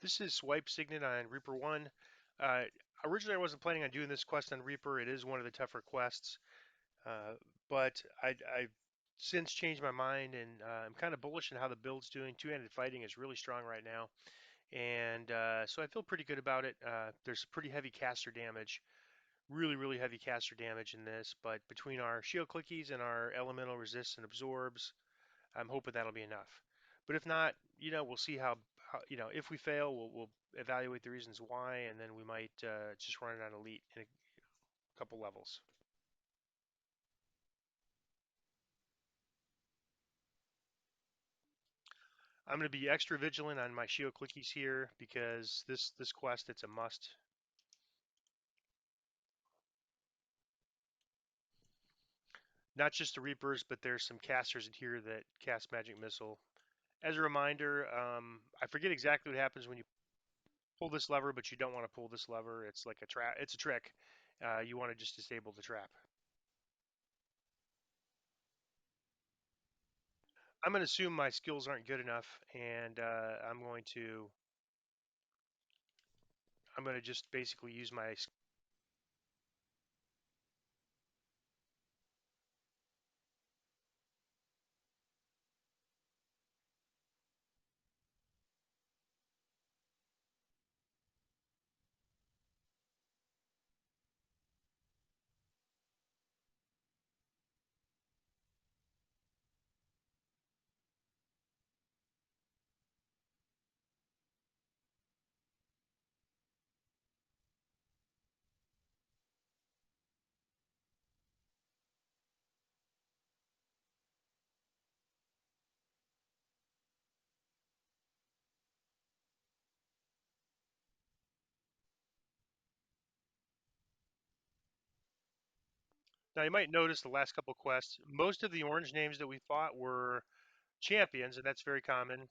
This is Swipe Signet on Reaper 1. Uh, Originally, I wasn't planning on doing this quest on Reaper. It is one of the tougher quests, uh, but I've since changed my mind, and I'm kind of bullish on how the build's doing. Two-handed fighting is really strong right now, and so I feel pretty good about it. There's pretty heavy caster damage, really heavy caster damage in this, but between our shield clickies and our elemental resists and absorbs, I'm hoping that'll be enough. But if not, we'll see how if we fail, we'll evaluate the reasons why, and then we might just run it on elite in a couple levels. I'm going to be extra vigilant on my shield clickies here because this quest it's a must. Not just the Reapers, but there's some casters in here that cast Magic Missile. As a reminder, I forget exactly what happens when you pull this lever, but you don't want to pull this lever. It's like a trap. It's a trick. You want to just disable the trap. I'm going to assume my skills aren't good enough, and I'm going to just basically use my. Now you might notice the last couple quests, most of the orange names that we fought were champions, and that's very common.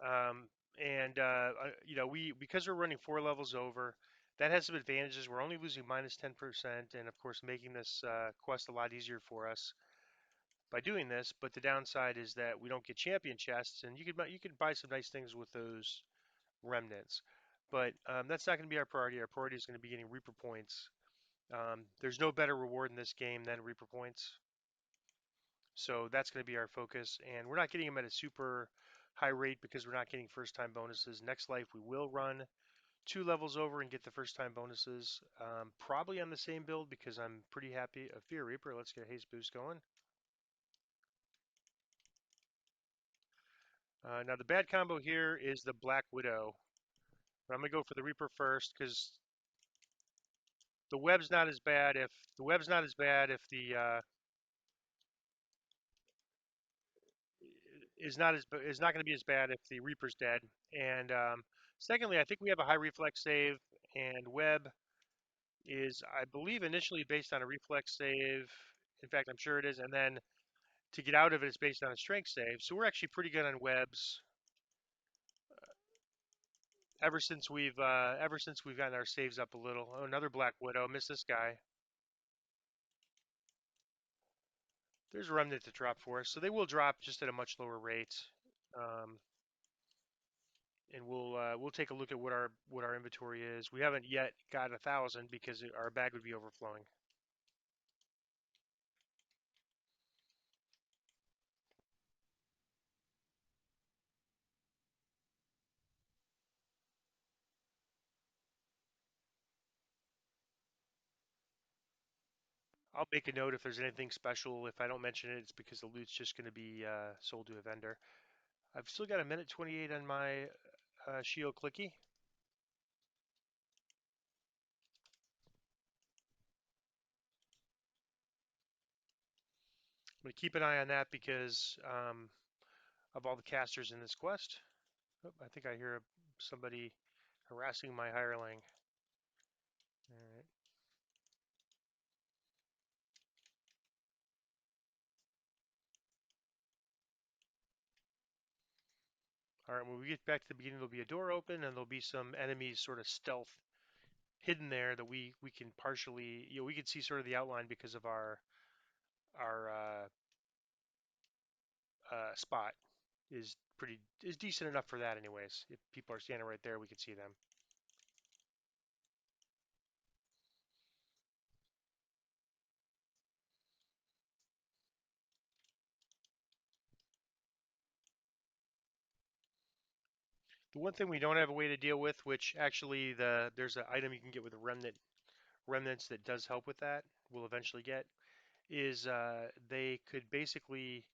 Um, and we because we're running 4 levels over, that has some advantages. We're only losing minus 10%, and of course making this quest a lot easier for us by doing this. But the downside is that we don't get champion chests, and you could buy some nice things with those remnants. But that's not going to be our priority. Our priority is going to be getting Reaper points. There's no better reward in this game than Reaper points. So that's going to be our focus. And we're not getting them at a super high rate because we're not getting first time bonuses. Next life, we will run 2 levels over and get the first time bonuses. Probably on the same build because I'm pretty happy. A Fear Reaper, let's get a haste boost going. Now the bad combo here is the Black Widow. I'm going to go for the Reaper first because the web's not as bad if the web's not as bad if the is not going to be as bad if the Reaper's dead. And secondly, I think we have a high reflex save, and web is, I believe, initially based on a reflex save. In fact, I'm sure it is. And then to get out of it, it's based on a strength save. So we're actually pretty good on webs ever since we've gotten our saves up a little. Oh, another Black Widow. Miss this guy. There's a remnant to drop for us, so they will drop just at a much lower rate. Um, and we'll take a look at what our inventory is. We haven't yet got 1,000 because our bag would be overflowing. I'll make a note if there's anything special. If I don't mention it, it's because the loot's just going to be sold to a vendor. I've still got a minute 28 on my shield clicky. I'm going to keep an eye on that because of all the casters in this quest. Oh, I think I hear somebody harassing my hireling. All right. All right. When we get back to the beginning, there'll be a door open, and there'll be some enemies sort of stealth hidden there that we can partially, we can see sort of the outline because of our spot is pretty is decent enough for that anyways. If people are standing right there, we can see them. The one thing we don't have a way to deal with, which actually there's an item you can get with remnants that does help with that. We'll eventually get is they could basically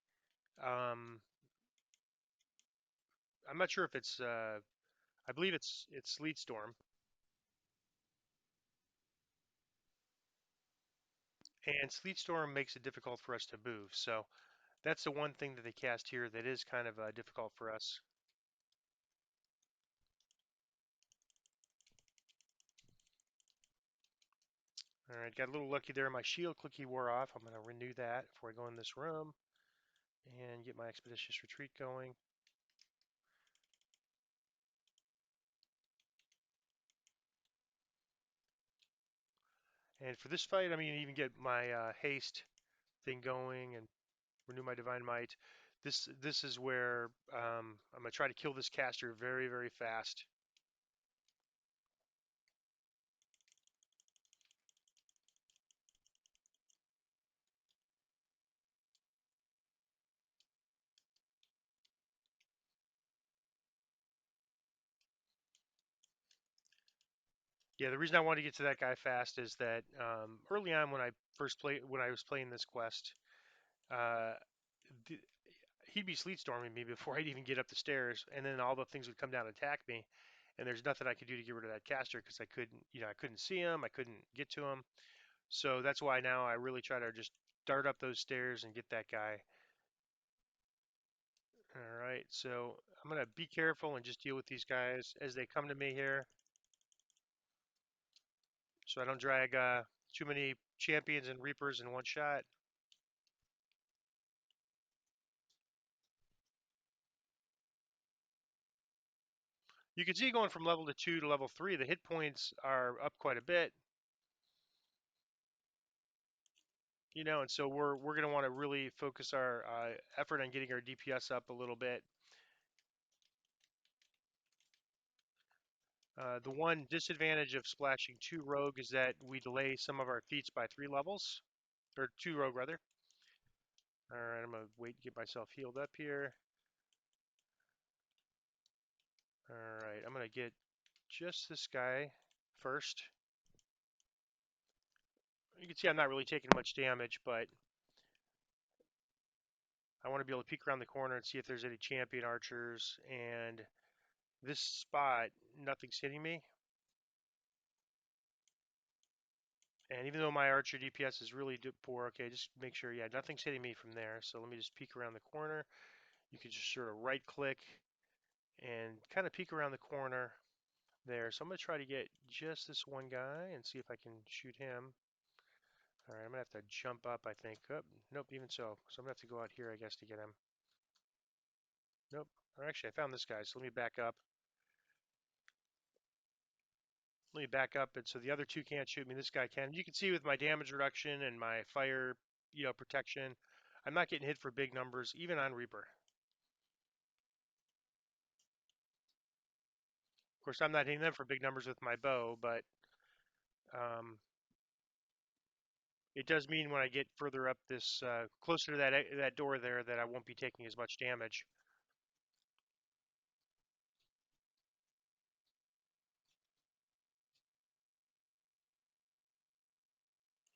um, I'm not sure if it's I believe it's Sleet Storm, and Sleet Storm makes it difficult for us to move. So that's the one thing that they cast here that is kind of difficult for us. All right, got a little lucky there. My shield clicky wore off. I'm going to renew that before I go in this room and get my expeditious retreat going. And for this fight, I'm going to even get my haste thing going and renew my divine might. This is where I'm going to try to kill this caster very, very fast. Yeah, the reason I wanted to get to that guy fast is that early on when I was playing this quest, uh, th he'd be sleet storming me before I'd even get up the stairs, and then all the things would come down and attack me, and there's nothing I could do to get rid of that caster because I couldn't see him, I couldn't get to him. So that's why now I really try to just dart up those stairs and get that guy. All right, so I'm gonna be careful and just deal with these guys as they come to me here, so I don't drag too many champions and reapers in one shot. You can see going from level to 2 to level 3, the hit points are up quite a bit, and so we're going to want to really focus our effort on getting our DPS up a little bit. The one disadvantage of splashing 2 rogue is that we delay some of our feats by 3 levels, or 2 rogue rather. All right, I'm going to wait to get myself healed up here. All right, I'm going to get just this guy first. You can see I'm not really taking much damage, but I want to be able to peek around the corner and see if there's any champion archers. And this spot, nothing's hitting me. And even though my archer DPS is really poor, okay, just make sure, yeah, nothing's hitting me from there. So let me just peek around the corner. You can just sort of right click and kind of peek around the corner there. So I'm going to try to get just this one guy and see if I can shoot him. All right, I'm going to have to jump up, I think. Oh, nope, even so. So I'm going to have to go out here, I guess, to get him. Nope. Or actually, I found this guy, so let me back up. Let me back up, and so the other two can't shoot me. This guy can. You can see with my damage reduction and my fire, protection, I'm not getting hit for big numbers, even on Reaper. Of course, I'm not hitting them for big numbers with my bow, but um, it does mean when I get further up this, closer to that door there, that I won't be taking as much damage.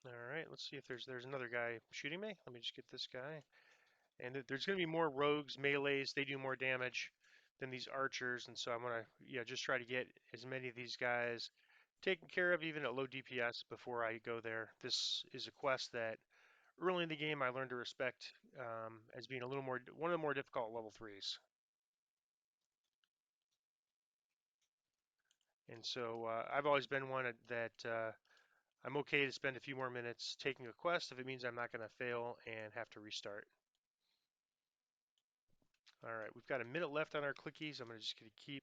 All right, let's see if there's another guy shooting me. Let me just get this guy. And there's going to be more rogues, melees. They do more damage than these archers, and so I'm going to just try to get as many of these guys taken care of, even at low DPS, before I go there. This is a quest that early in the game I learned to respect as being one of the more difficult level 3s. And so I've always been one that I'm okay to spend a few more minutes taking a quest if it means I'm not going to fail and have to restart. All right, we've got a minute left on our clickies. I'm just going to keep.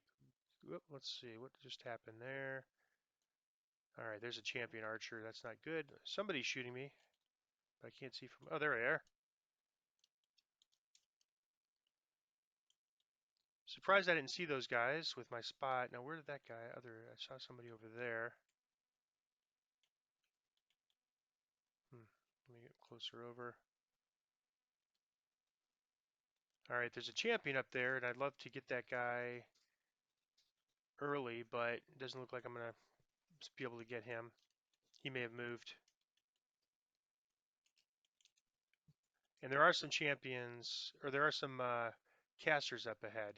Whoop, let's see what just happened there. All right, there's a champion archer. That's not good. Somebody's shooting me, but I can't see from. Oh, there they are. surprised I didn't see those guys with my spot. Now, where did that guy? I saw somebody over there. Let me get closer over. All right, there's a champion up there, and I'd love to get that guy early, but it doesn't look like I'm gonna be able to get him. He may have moved. And there are some champions, or there are some casters up ahead.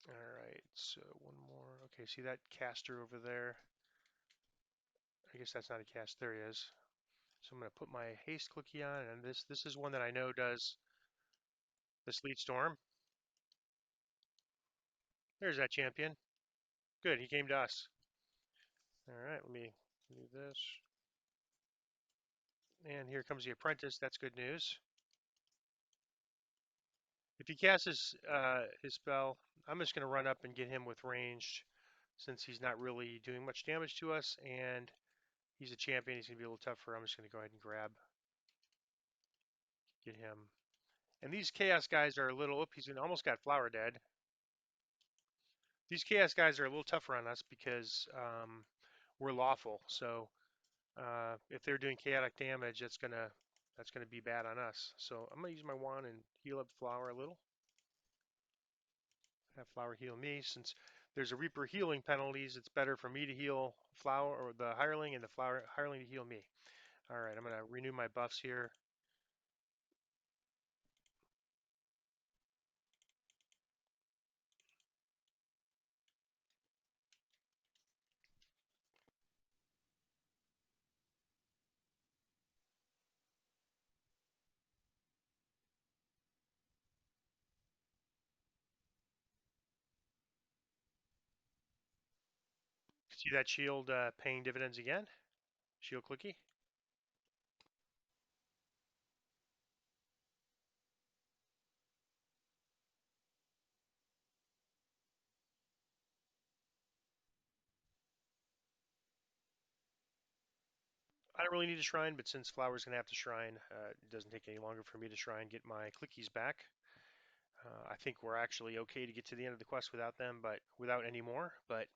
All right, so one more. Okay, see that caster over there? I guess that's not a cast. There he is. So I'm going to put my haste clicky on, and this is one that I know does the sleet storm. There's that champion. Good, he came to us. All right, let me do this. And here comes the apprentice. That's good news. If he casts his spell, I'm just going to run up and get him with ranged, since he's not really doing much damage to us, and he's a champion. He's going to be a little tougher. I'm just going to go ahead and get him. And these chaos guys are a little. Oop, he's almost got flower dead. These chaos guys are a little tougher on us because we're lawful. So if they're doing chaotic damage, that's gonna be bad on us. So I'm gonna use my wand and heal up flower a little. Have flower heal me. Since there's a reaper healing penalties, it's better for me to heal flower or the hireling and the flower hireling to heal me. All right, I'm gonna renew my buffs here. See that shield paying dividends again? Shield clicky. I don't really need a shrine, but since Flower's going to have to shrine, it doesn't take any longer for me to try and get my clickies back. I think we're actually okay to get to the end of the quest without them, but without any more. But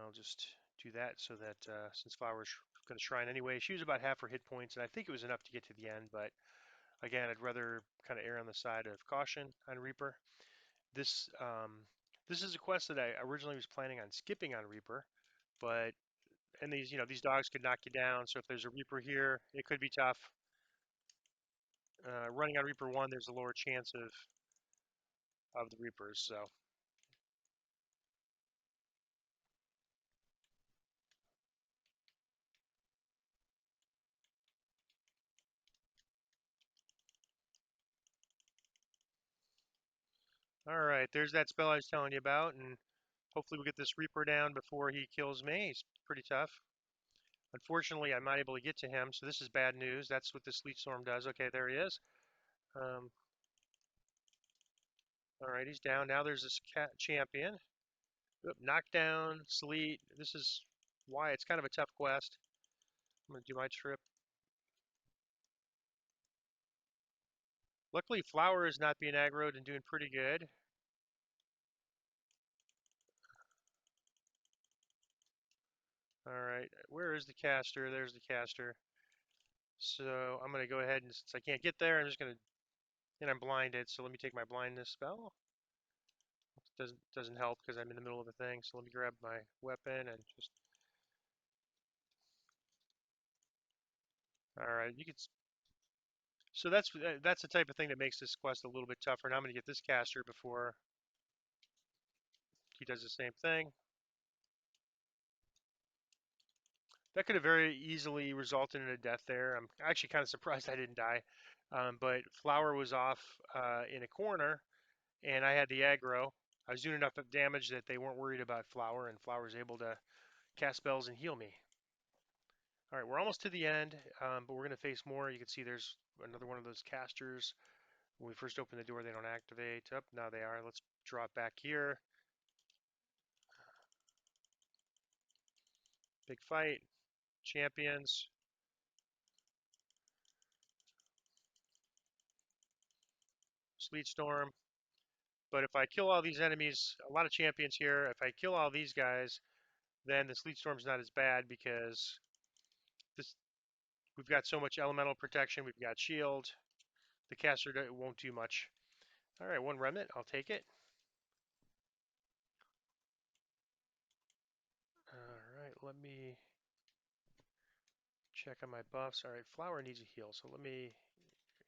I'll just do that so that since Flower's going to shrine anyway, she was about half her hit points, and I think it was enough to get to the end. But again, I'd rather kind of err on the side of caution on Reaper. This this is a quest that I originally was planning on skipping on Reaper, but and these dogs could knock you down. So if there's a Reaper here, it could be tough. Running on Reaper 1, there's a lower chance of the Reapers. So all right, there's that spell I was telling you about, and hopefully we'll get this Reaper down before he kills me. He's pretty tough. Unfortunately, I'm not able to get to him, so this is bad news. That's what the Sleet Storm does. Okay, there he is. Um, all right, he's down. Now there's this champion. Oop, knockdown, Sleet. This is why it's kind of a tough quest. I'm going to do my trip. Luckily, Flower is not being aggroed and doing pretty good. All right, where is the caster? There's the caster. So I'm going to go ahead and since I can't get there, I'm just going to, and I'm blinded, so let me take my blindness spell. Doesn't help because I'm in the middle of a thing, so let me grab my weapon and just, all right, you can, so that's the type of thing that makes this quest a little bit tougher. Now I'm going to get this caster before he does the same thing. That could have very easily resulted in a death there. I'm actually kind of surprised I didn't die. But Flower was off in a corner, and I had the aggro. I was doing enough damage that they weren't worried about Flower, and Flower was able to cast spells and heal me. All right, we're almost to the end, but we're going to face more. You can see there's another one of those casters. When we first open the door, they don't activate. Up, now they are. Let's draw it back here. Big fight. Champions. Sleet Storm. But if I kill all these enemies, a lot of champions here, if I kill all these guys, then the Sleet Storm's not as bad because this we've got so much elemental protection. We've got shield. The caster won't do much. All right, one remnant. I'll take it. All right, let me check on my buffs. All right, Flower needs a heal, so let me.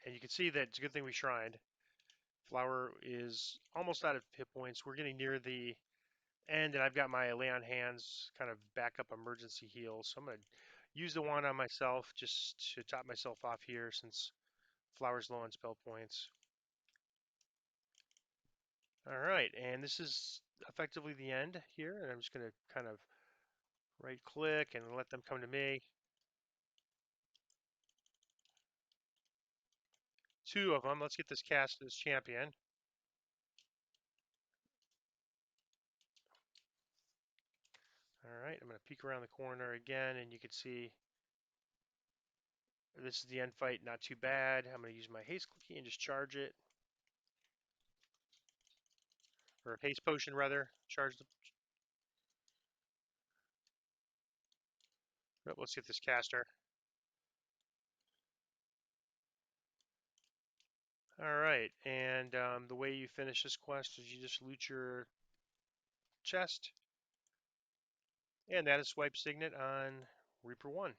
And you can see that it's a good thing we shrined. Flower is almost out of hit points. We're getting near the end, and I've got my Lay on Hands kind of backup emergency heal. So I'm going to use the wand on myself just to top myself off here since Flower's low on spell points. All right, and this is effectively the end here, and I'm just going to kind of right click and let them come to me. Two of them. Let's get this cast as champion. All right, I'm going to peek around the corner again, and you can see this is the end fight. Not too bad. I'm going to use my haste key and just charge it, or haste potion rather. Charge the. Oh, let's get this caster. All right, and the way you finish this quest is you just loot your chest, and that is swipe Signet on Reaper 1.